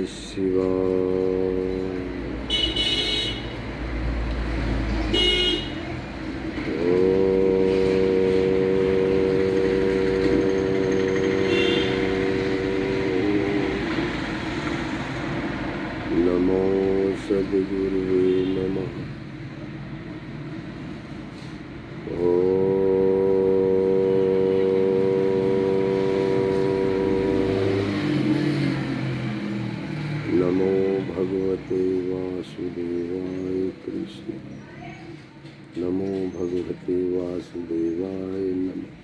शिवाय। नमो सद्गुरुवे नमः। नमो भगवते वासुदेवाय कृष्ण। नमो भगवते वासुदेवाय नमः।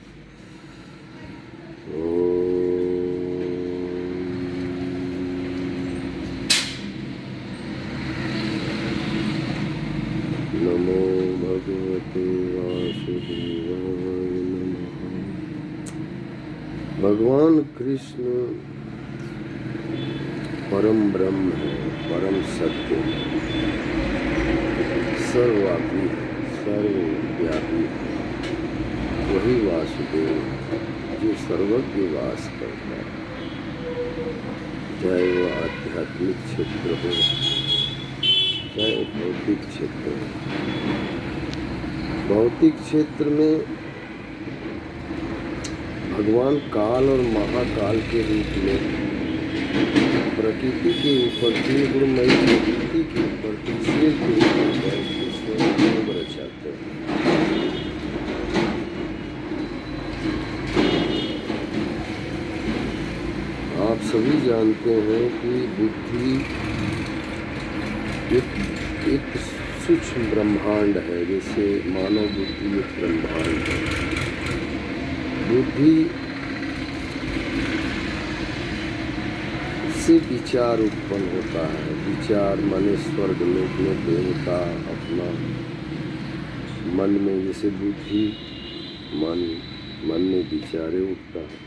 नमो भगवते वासुदेवाय नमः। भगवान कृष्ण परम ब्रह्म है, परम सत्य है, सर्वव्यापी है, सर्वव्यापी है। वही वासुदेव जो सर्वज्ञ वास करता है, चाहे वह आध्यात्मिक क्षेत्र हो चाहे भौतिक क्षेत्र हो। भौतिक क्षेत्र में भगवान काल और महाकाल के रूप में प्रकृति के ऊपर गुणमयी प्रकृति के ऊपर तीसरे के ऊपर स्वयं रचाते हैं। आप सभी जानते हैं कि बुद्धि एक सूक्ष्म ब्रह्मांड है। जैसे मानव बुद्धि एक ब्रह्मांड है। बुद्धि से विचार उत्पन्न होता है। विचार माने स्वर्ग लोक में देवता अपना मन में, जैसे बुद्धि मन में विचारे उठता है।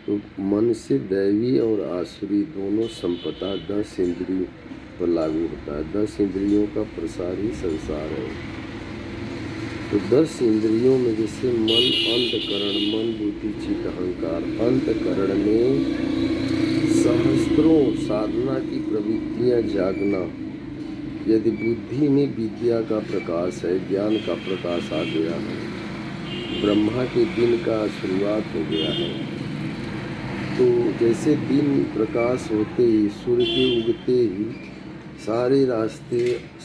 तो मन से दैवी और आसुरी दोनों संपदा 10 इंद्रियों पर लागू होता है। 10 इंद्रियों का प्रसार ही संसार है। तो 10 इंद्रियों में जैसे मन, अंतकरण, मन बुद्धि चित्त अहंकार। अंतकरण में सहस्त्रों साधना की प्रवृत्तियां जागना। यदि बुद्धि में विद्या का प्रकाश है, ज्ञान का प्रकाश आ गया है, ब्रह्मा के दिन का शुरुआत हो गया है, तो जैसे दिन प्रकाश होते ही, सूर्य के उगते ही सारे रास्ते,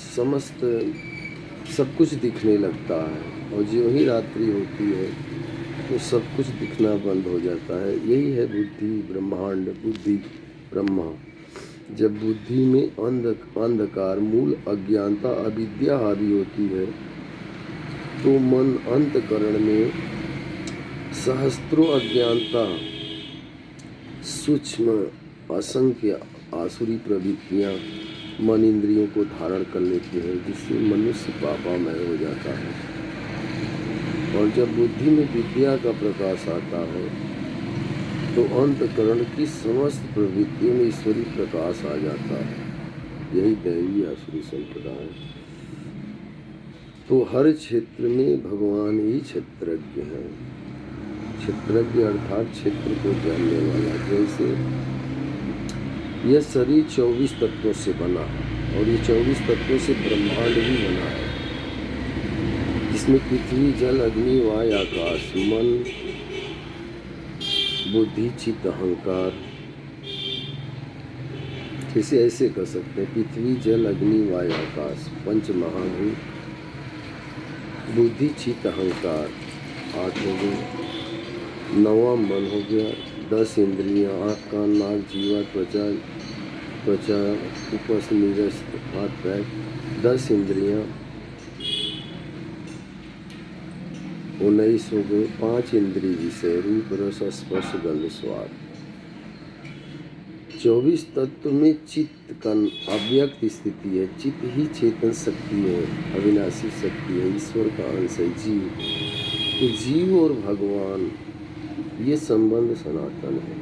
समस्त सब कुछ दिखने लगता है। और जो ही रात्रि होती है तो सब कुछ दिखना बंद हो जाता है। यही है बुद्धि ब्रह्मांड, बुद्धि ब्रह्मा। जब बुद्धि में अंधकार, मूल अज्ञानता, अविद्या हावी होती है, तो मन अंतकरण में सहस्त्रों अज्ञानता, सूक्ष्म असंख्य आसुरी प्रवृत्तियां मन इंद्रियों को धारण कर लेती हैं, जिससे मनुष्य पापामय हो जाता है। और जब बुद्धि में विद्या का प्रकाश आता है तो अंतकरण की समस्त प्रवृत्तियों में ईश्वरी प्रकाश आ जाता है। यही दैवी आसुरी संपदा है। तो हर क्षेत्र में भगवान ही क्षेत्रज्ञ है। क्षेत्रज्ञ अर्थात क्षेत्र को जानने वाला। जैसे यह शरीर 24 तत्वों से बना है और ये 24 तत्वों से ब्रह्मांड भी बना है, जिसमें पृथ्वी, जल, अग्नि, वायु, आकाश, मन, बुद्धि, चित्त, अहंकार। जैसे ऐसे कर सकते हैं, पृथ्वी, जल, अग्नि, वायु, आकाश, पंच महाभूत, बुद्धि, चित्त, अहंकार 8 हो गए। 9वां मन हो गया। 10 इंद्रियां, आँख, कान, नाक, जीवा, त्वचा, उपस्थ, निरस्त, हाथ पैर, 10 इंद्रियां 19 हो गए। 5 इंद्रिय विषय, रूप, रस, स्पर्श, गंध, स्वाद। 24 तत्व में चित्त का अव्यक्त स्थिति है। चित्त ही चेतन शक्ति है, अविनाशी शक्ति है, ईश्वर का अंश है, जीव। तो जीव और भगवान ये संबंध सनातन है।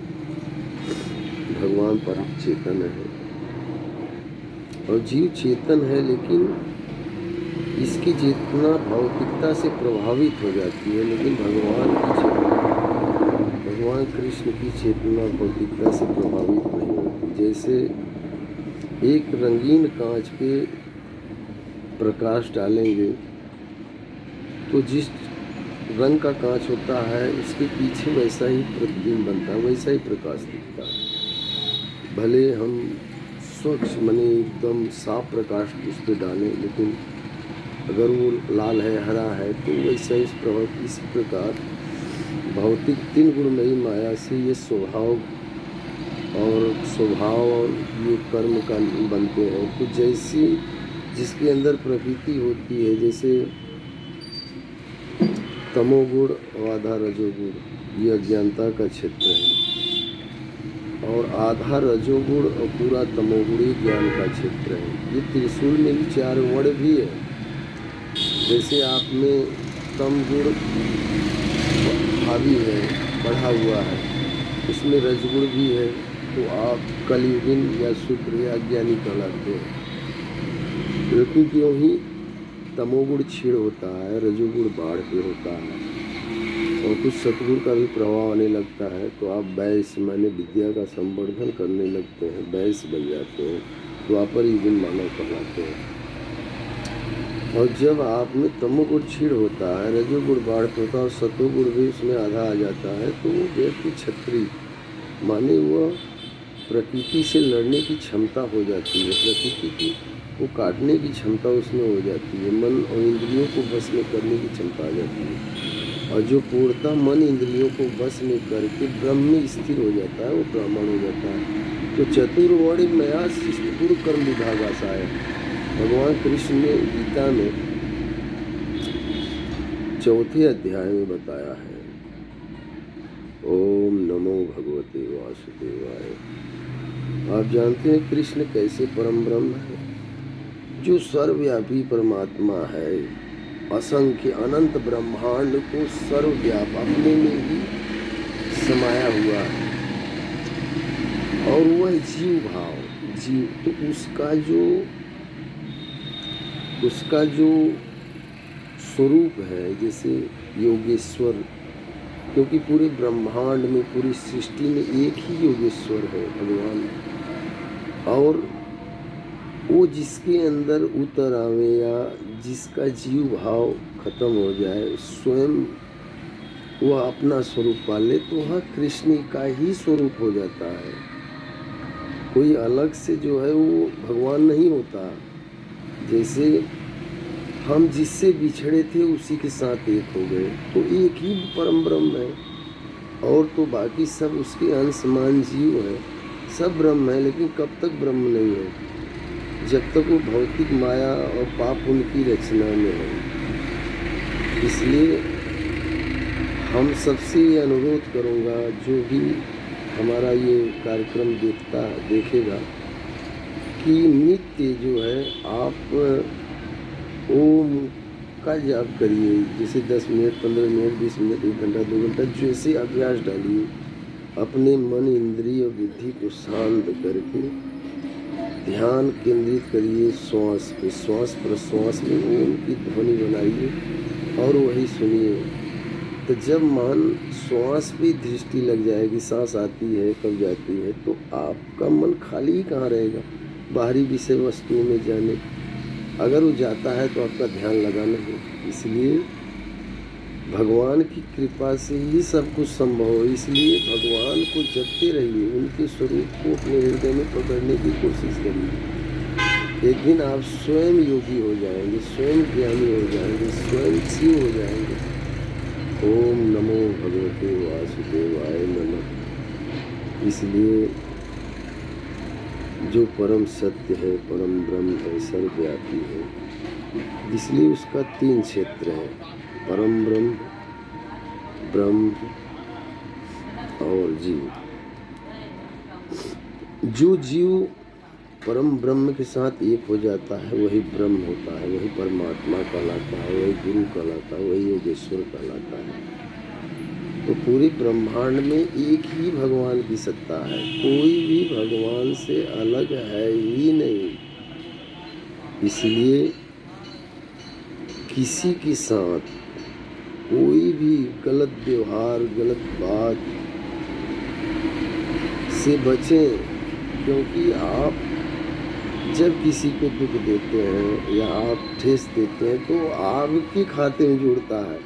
भगवान परिचेतन है और जीव चेतन है, लेकिन इसकी चेतना भौतिकता से प्रभावित हो जाती है। लेकिन भगवान भगवान कृष्ण की चेतना भौतिकता से प्रभावित नहीं होती। जैसे एक रंगीन कांच पे प्रकाश डालेंगे तो जिस रंग का कांच होता है उसके पीछे वैसा ही प्रतिबिंब बनता है, वैसा ही प्रकाश दिखता है। भले हम स्वच्छ माने एकदम साफ प्रकाश उस पर डालें, लेकिन अगर वो लाल है, हरा है, तो वैसा ही प्रभाव। इसी प्रकार भौतिक तीन गुणमयी माया से ये स्वभाव और ये कर्म का बनते हैं। तो जैसी जिसके अंदर प्रकृति होती है, जैसे तमोगुण और आधा रजोगुण, ये अज्ञानता का क्षेत्र है, और आधा रजोगुण और पूरा तमोगुण ही ज्ञान का क्षेत्र है। ये त्रिशूल में भी 4 वर्ण भी है। जैसे आप में तम गुण हावी है, बढ़ा हुआ है, उसमें रजगुण भी है, तो आप कलियुगीन या शूद्र या अज्ञानी कहलाते हैं। क्योंकि क्यों ही तमोगुण क्षीण होता है, रजोगुण बाढ़ पे होता है, और कुछ सतगुण का भी प्रभाव आने लगता है, तो आप वैश्य माने विद्या का संवर्धन करने लगते हैं, वैश्य बन जाते हैं, द्वापर युगीन मानव कहलाते हैं। और जब आप में तमोगुण क्षीण होता है, रजोगुण बाढ़ पे होता है और सतोगुण भी उसमें आधा आ जाता है, तो वो व्यक्ति क्षत्रिय माने वह प्रकृति से लड़ने की क्षमता हो जाती है, प्रकृति की वो काटने की क्षमता उसमें हो जाती है, मन और इंद्रियों को बस में करने की क्षमता आ जाती है। और जो पूर्णतः मन इंद्रियों को बस में करके ब्रह्म में स्थिर हो जाता है, वो ब्राह्मण हो जाता है। तो चतुर्वर्णी मया शिष्टपुर कर्म विभाग आशा है। भगवान कृष्ण ने गीता में 4थे अध्याय में बताया है, ओम नमो भगवते वासुदेवाय। आप जानते हैं कृष्ण कैसे परम ब्रह्म है, जो सर्वव्यापी परमात्मा है, असंख्य अनंत ब्रह्मांड को सर्वव्याप अपने में ही समाया हुआ है, और वह जीव भाव जीव, तो उसका जो स्वरूप है, जैसे योगेश्वर, क्योंकि पूरे ब्रह्मांड में, पूरी सृष्टि में एक ही योगेश्वर है भगवान, और वो जिसके अंदर उतर आवे या जिसका जीव भाव खत्म हो जाए, स्वयं वह अपना स्वरूप पाले, तो वह कृष्ण का ही स्वरूप हो जाता है। कोई अलग से जो है वो भगवान नहीं होता। जैसे हम जिससे बिछड़े थे उसी के साथ एक हो गए, तो एक ही परम ब्रह्म है, और तो बाकी सब उसके अंशमान जीव है, सब ब्रह्म है, लेकिन कब तक ब्रह्म नहीं है? जब तक वो भौतिक माया और पाप उनकी रचना में है। इसलिए हम सबसे ये अनुरोध करूँगा, जो भी हमारा ये कार्यक्रम देखेगा, कि नित्य जो है आप ओम का जाप करिए। जैसे 10 मिनट, 15 मिनट, 20 मिनट, 1 घंटा, 2 घंटा, जैसे अभ्यास डालिए। अपने मन, इंद्रिय और बुद्धि को शांत करके ध्यान केंद्रित करिए श्वास पे। श्वास प्रश्वास में ओम की ध्वनि बनाइए और वही सुनिए। तो जब मन श्वास पे दृष्टि लग जाएगी, सांस आती है कब जाती है, तो आपका मन खाली ही कहाँ रहेगा बाहरी विषय वस्तुओं में जाने। अगर वो जाता है तो आपका ध्यान लगा नहीं। इसलिए भगवान की कृपा से ही सब कुछ संभव है। इसलिए भगवान को जपते रहिए, उनके स्वरूप को अपने हृदय में पकड़ने की कोशिश करिए। एक दिन आप स्वयं योगी हो जाएंगे, स्वयं ज्ञानी हो जाएंगे, स्वयं शिव हो जाएंगे। ओम नमो भगवते वासुदेवाय नमः। इसलिए जो परम सत्य है, परम ब्रह्म है, सर्वव्यापी है, इसलिए उसका 3 क्षेत्र है, परम ब्रह्म, ब्रह्म और जीव। जो जीव परम ब्रह्म के साथ एक हो जाता है वही ब्रह्म होता है, वही परमात्मा कहलाता है, वही गुरु कहलाता है, वही योगेश्वर कहलाता है। तो पूरे ब्रह्मांड में एक ही भगवान की सत्ता है, कोई भी भगवान से अलग है ही नहीं। इसलिए किसी के साथ कोई भी गलत व्यवहार, गलत बात से बचें, क्योंकि आप जब किसी को दुख देते हैं या आप ठेस देते हैं तो आपके खाते में जुड़ता है,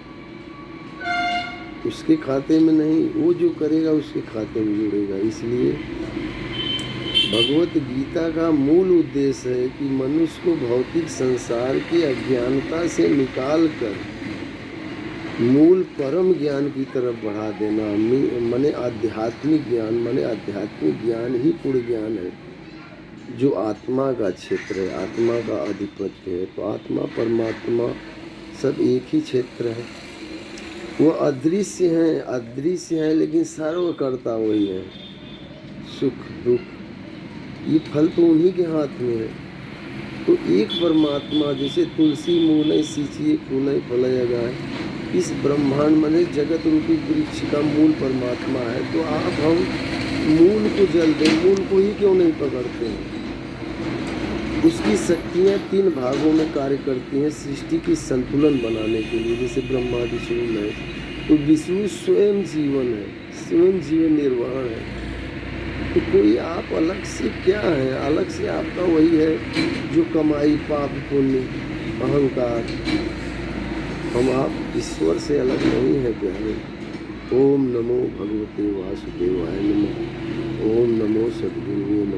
उसके खाते में नहीं। वो जो करेगा उसके खाते में जुड़ेगा। इसलिए भगवत गीता का मूल उद्देश्य है कि मनुष्य को भौतिक संसार की अज्ञानता से निकाल कर मूल परम ज्ञान की तरफ बढ़ा देना। माने आध्यात्मिक ज्ञान, माने आध्यात्मिक ज्ञान ही पूर्ण ज्ञान है, जो आत्मा का क्षेत्र है, आत्मा का अधिपत्य है। तो आत्मा परमात्मा सब एक ही क्षेत्र है। वो अदृश्य है लेकिन सर्वकर्ता वही है। सुख दुख ये फल तो उन्हीं के हाथ में है। तो एक परमात्मा, जैसे तुलसी मूल सींचिए फूल फलय गाय, इस ब्रह्मांड माने जगत रूपी वृक्ष का मूल परमात्मा है। तो आप हम मूल को जल दें, मूल को ही क्यों नहीं पकड़ते हैं? उसकी शक्तियाँ 3 भागों में कार्य करती हैं सृष्टि की संतुलन बनाने के लिए। जैसे ब्रह्मा विष्णु है, तो विष्णु स्वयं जीवन है, स्वयं जीवन निर्वाण है। तो कोई आप अलग से क्या है? अलग से आपका वही है जो कमाई, पाप पुण्य, अहंकार। हम आप ईश्वर से अलग नहीं है प्यारे। ओम नमो भगवते वासुदेवाय नमः। ओम नमो सद्गुरुवे नमः।